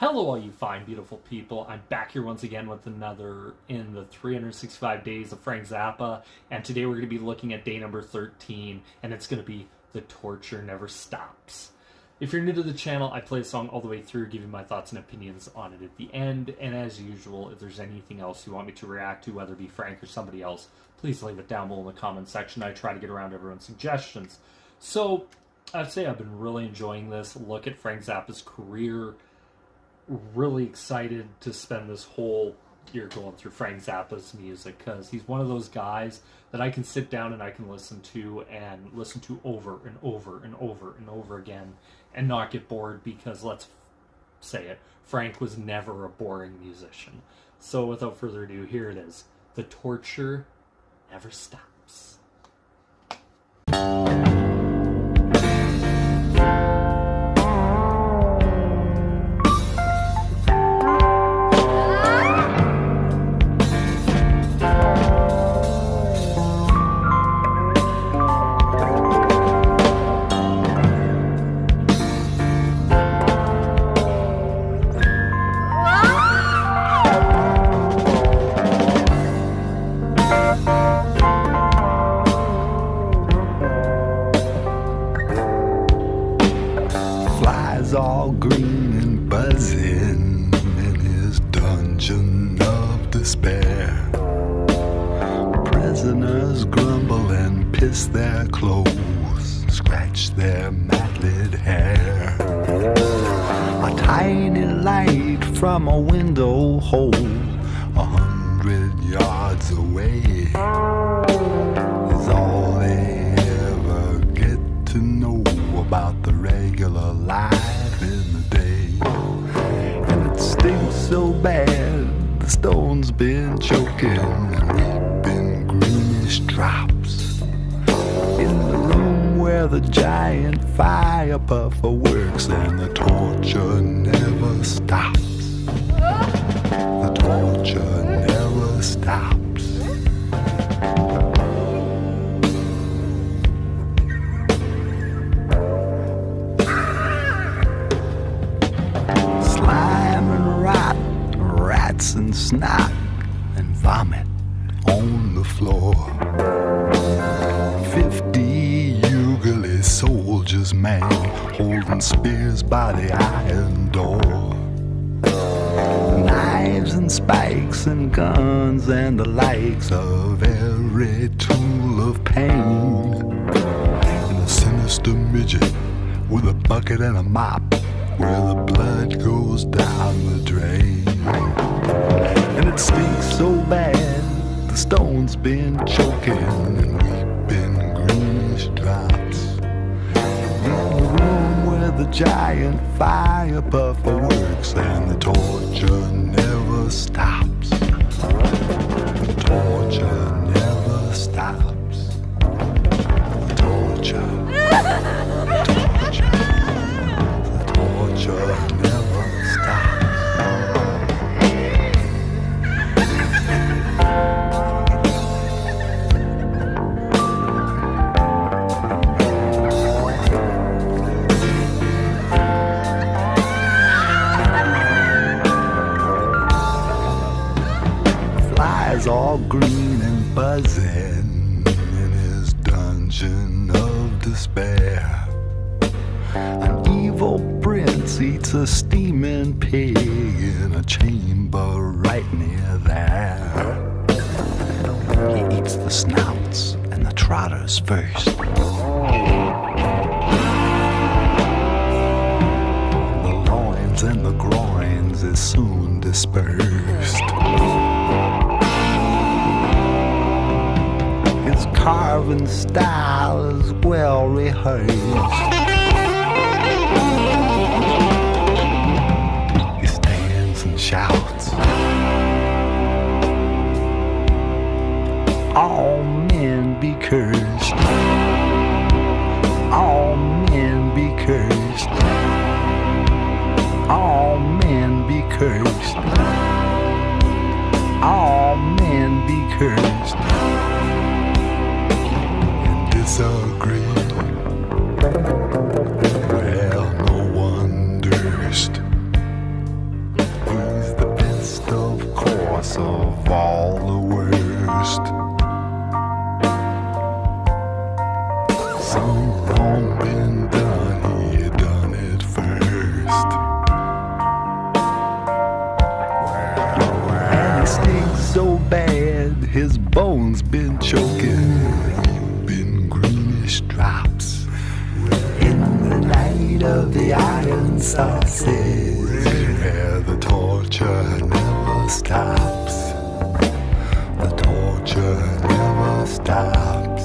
Hello, all you fine, beautiful people. I'm back here once again with another in the 365 days of Frank Zappa, and today we're going to be looking at day number 13, and it's going to be The Torture Never Stops. If you're new to the channel, I play a song all the way through, give you my thoughts and opinions on it at the end, and as usual, if there's anything else you want me to react to, whether it be Frank or somebody else, please leave it down below in the comment section. I try to get around everyone's suggestions. So, I'd say I've been really enjoying this look at Frank Zappa's career. Really excited to spend this whole year going through Frank Zappa's music, because he's one of those guys that I can sit down and I can listen to over and over and over and over again and not get bored, because let's say it, Frank was never a boring musician. So without further ado, here it is. The Torture Never Stops. All green and buzzing in his dungeon of despair. Prisoners grumble and piss their clothes, scratch their matted hair. A tiny light from a window hole 100 yards away is all they ever get to know about the regular life in the day. And it stinks so bad, the stone's been choking and reaping greenish drops. In the room where the giant fire puffer works and the torture never stops. The torture never stops. And snot and vomit on the floor. 50 Ugalese soldiers, man, holding spears by the iron door. Knives and spikes and guns and the likes of every tool of pain. And a sinister midget with a bucket and a mop where the blood goes down the drain. And it stinks so bad, the stone's been choking and weeping greenish drops. In the room where the giant fire puffer works and the torture never stops. The torture never stops. The torture. The torture never stops. All green and buzzing in his dungeon of despair. An evil prince eats a steaming pig in a chamber right near there. He eats the snouts and the trotters first. The loins and the groins is soon dispersed. Carving style is well rehearsed. He stands and shouts, all men be cursed. All men be cursed. All men be cursed. All men be cursed. Disagree. Well, no one durst. of all the worst. Some wrong been done, he done it first. And he stinks so bad, his bones been choking, been greenish drops. In the light of the iron sauces, where the torture never stops. The torture never stops.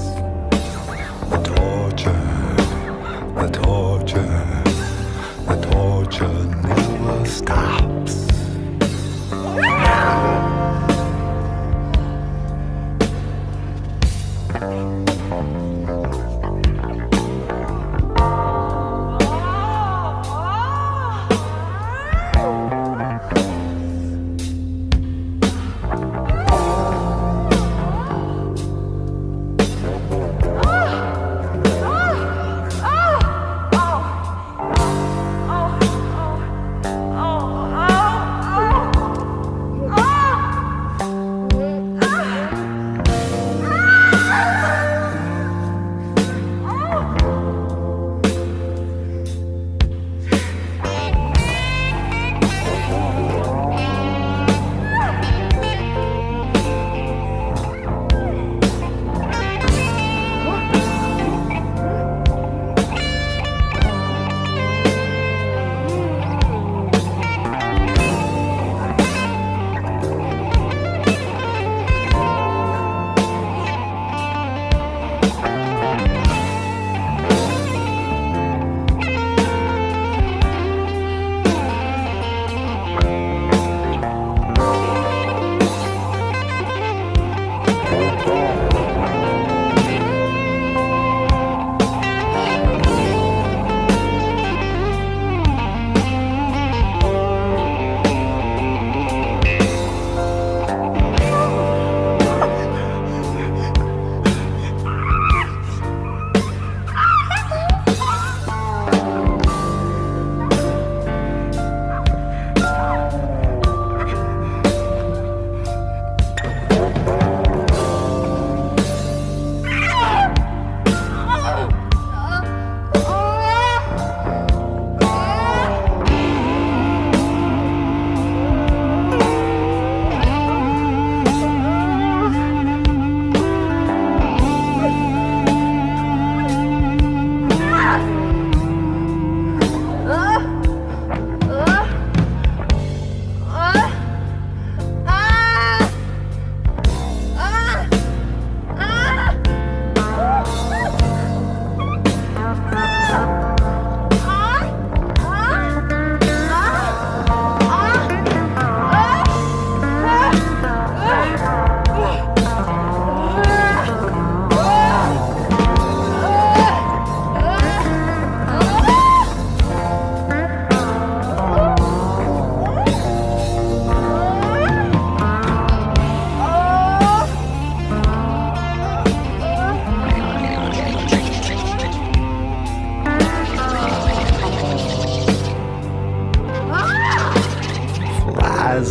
The torture, the torture, the torture never stops.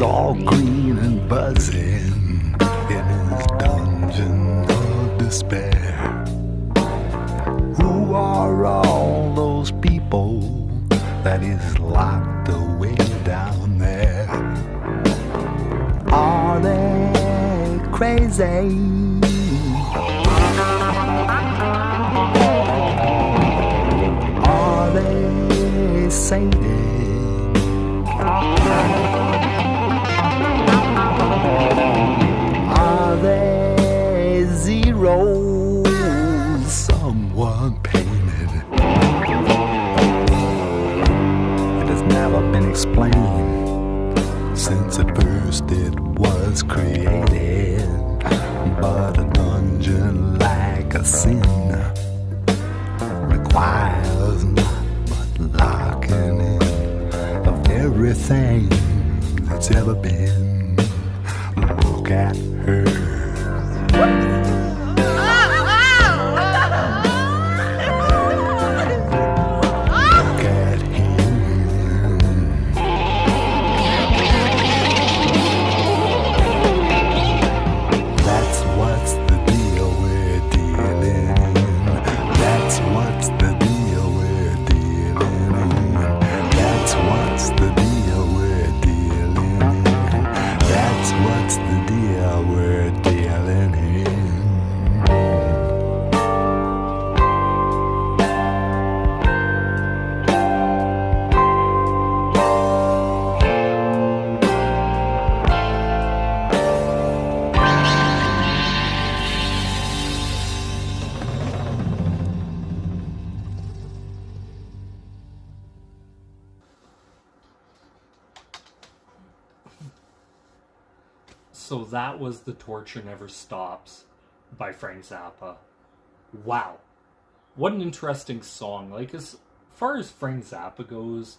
All green and buzzing in his dungeon of despair. Who are all those people that is locked away down there? Are they crazy? Are they sane? Are they zeros? Someone painted. It has never been explained since at first it was created. But a dungeon like a sin requires not but locking in of everything that's ever been. Look at her. Look at him. So that was The Torture Never Stops by Frank Zappa. Wow. What an interesting song. Like, as far as Frank Zappa goes,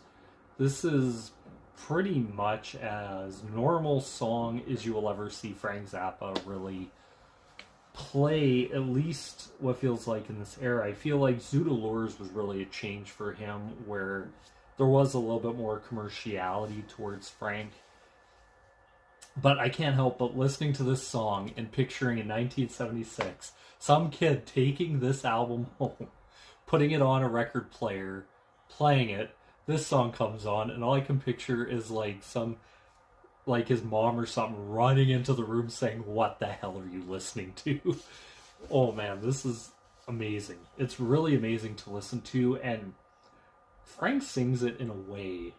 this is pretty much as normal song as you will ever see Frank Zappa really play, at least what feels like in this era. I feel like Zoodalures was really a change for him, where there was a little bit more commerciality towards Frank. But I can't help but listening to this song and picturing in 1976 some kid taking this album home, putting it on a record player, playing it. This song comes on, and all I can picture is like his mom or something running into the room saying, "What the hell are you listening to?" Oh man, this is amazing. It's really amazing to listen to, and Frank sings it in a way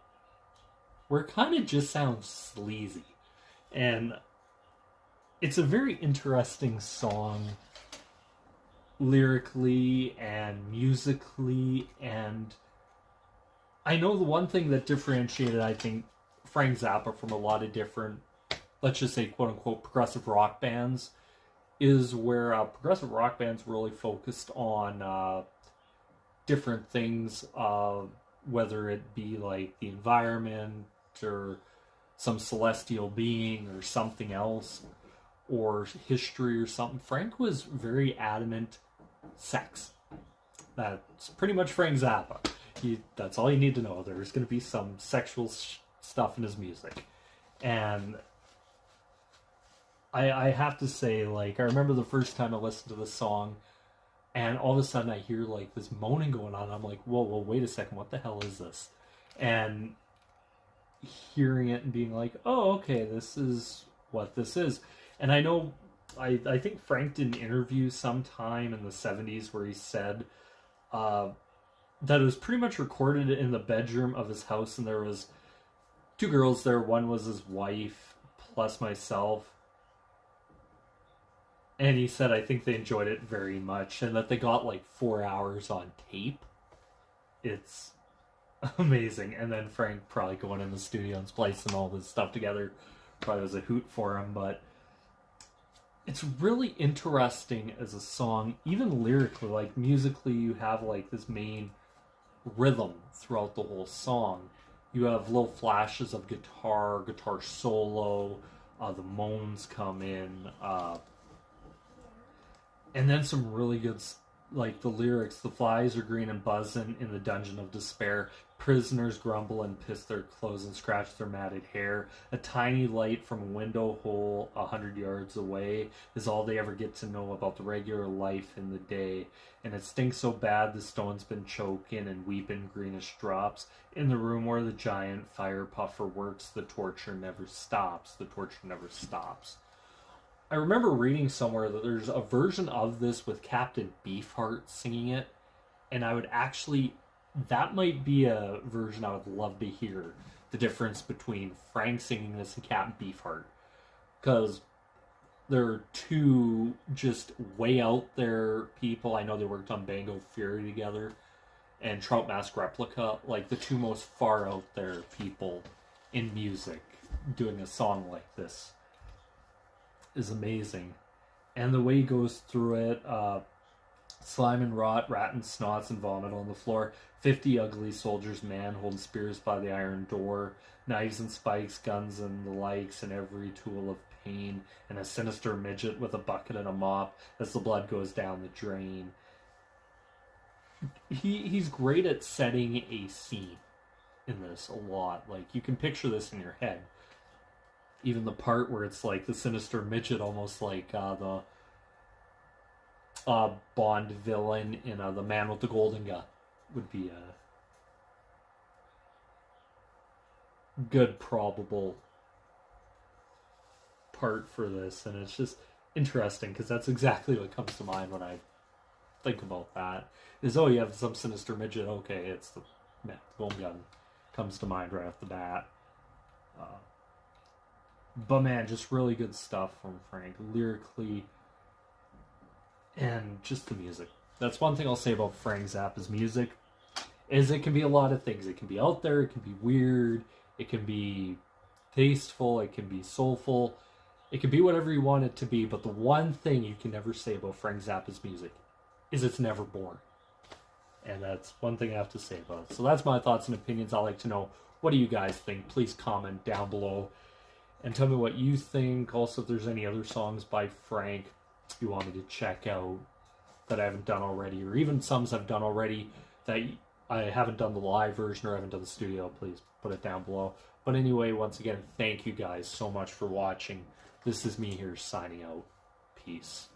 where it kind of just sounds sleazy. And it's a very interesting song lyrically and musically, and I know the one thing that differentiated, I think, Frank Zappa from a lot of different, let's just say, quote-unquote, progressive rock bands, is where progressive rock bands really focused on different things, whether it be like the environment or some celestial being or something else, or history or something. Frank was very adamant sex. That's pretty much Frank Zappa. That's all you need to know. There's going to be some sexual stuff in his music. And I have to say, like, I remember the first time I listened to this song, and all of a sudden I hear, like, this moaning going on. I'm like, whoa, wait a second, what the hell is this? And hearing it and being like, oh, okay, this is what this is. And I know, I think Frank did an interview sometime in the 70s where he said that it was pretty much recorded in the bedroom of his house, and there was two girls there. One was his wife, plus myself. And he said, I think they enjoyed it very much, and that they got like 4 hours on tape. It's amazing. And then Frank probably going in the studio and splicing all this stuff together probably was a hoot for him. But it's really interesting as a song, even lyrically. Like, musically, you have like this main rhythm throughout the whole song. You have little flashes of guitar solo, the moans come in, and then some really good, like the lyrics. The flies are green and buzzing in the dungeon of despair. Prisoners grumble and piss their clothes and scratch their matted hair. A tiny light from a window hole 100 yards away is all they ever get to know about the regular life in the day. And it stinks so bad the stone's been choking and weeping greenish drops. In the room where the giant fire puffer works, the torture never stops. The torture never stops. I remember reading somewhere that there's a version of this with Captain Beefheart singing it, and I would actually, that might be a version I would love to hear, the difference between Frank singing this and Captain Beefheart, because they're two just way out there people. I know they worked on Bango Fury together and Trout Mask Replica, like the two most far out there people in music doing a song like this is amazing. And the way he goes through it, slime and rot, rat and snots and vomit on the floor, 50 ugly soldiers, man holding spears by the iron door, knives and spikes, guns and the likes, and every tool of pain, and a sinister midget with a bucket and a mop as the blood goes down the drain. He's great at setting a scene in this a lot. Like, you can picture this in your head. Even the part where it's like the sinister midget, almost like the Bond villain in The Man with the Golden Gun, would be a good probable part for this. And it's just interesting because that's exactly what comes to mind when I think about that. Is, oh, you have some sinister midget, okay, it's the Man with the Golden Gun comes to mind right off the bat. But man, just really good stuff from Frank, lyrically, and just the music. That's one thing I'll say about Frank Zappa's music, is it can be a lot of things. It can be out there, it can be weird, it can be tasteful, it can be soulful, It can be whatever you want it to be, but the one thing you can never say about Frank Zappa's music is it's never boring. And that's one thing I have to say about it. So that's my thoughts and opinions. I'd like to know, what do you guys think? Please comment down below and tell me what you think. Also, if there's any other songs by Frank you want me to check out that I haven't done already, or even some I've done already that I haven't done the live version or haven't done the studio, please put it down below. But anyway, once again, thank you guys so much for watching. This is me here signing out. Peace.